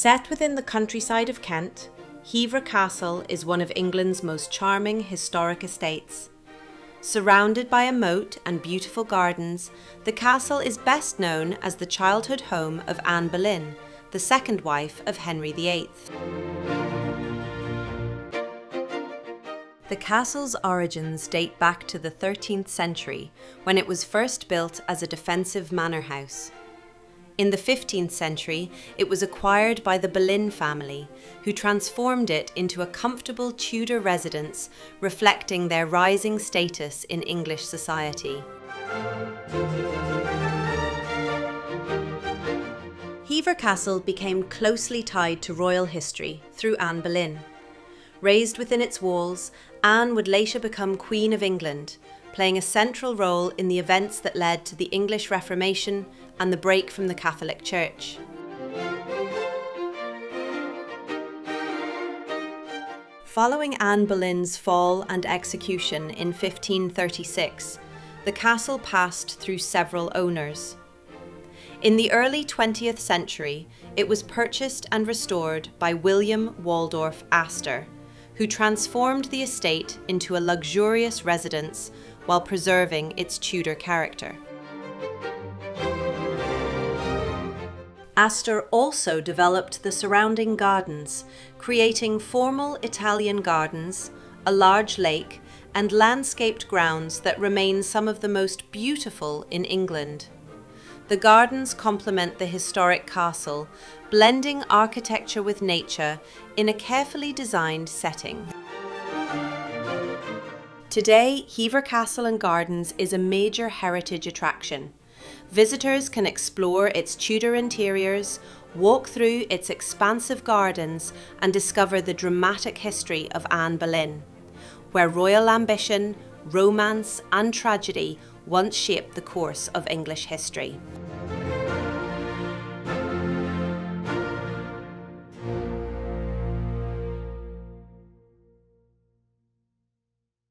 Set within the countryside of Kent, Hever Castle is one of England's most charming historic estates. Surrounded by a moat and beautiful gardens, the castle is best known as the childhood home of Anne Boleyn, the second wife of Henry VIII. The castle's origins date back to the 13th century, when it was first built as a defensive manor house. In the 15th century, it was acquired by the Boleyn family, who transformed it into a comfortable Tudor residence, reflecting their rising status in English society. Hever Castle became closely tied to royal history through Anne Boleyn. Raised within its walls, Anne would later become Queen of England, playing a central role in the events that led to the English Reformation and the break from the Catholic Church. Following Anne Boleyn's fall and execution in 1536, the castle passed through several owners. In the early 20th century, it was purchased and restored by William Waldorf Astor, who transformed the estate into a luxurious residence while preserving its Tudor character. Astor also developed the surrounding gardens, creating formal Italian gardens, a large lake, and landscaped grounds that remain some of the most beautiful in England. The gardens complement the historic castle, blending architecture with nature in a carefully designed setting. Today, Hever Castle and Gardens is a major heritage attraction. Visitors can explore its Tudor interiors, walk through its expansive gardens, and discover the dramatic history of Anne Boleyn, where royal ambition, romance, and tragedy once shaped the course of English history.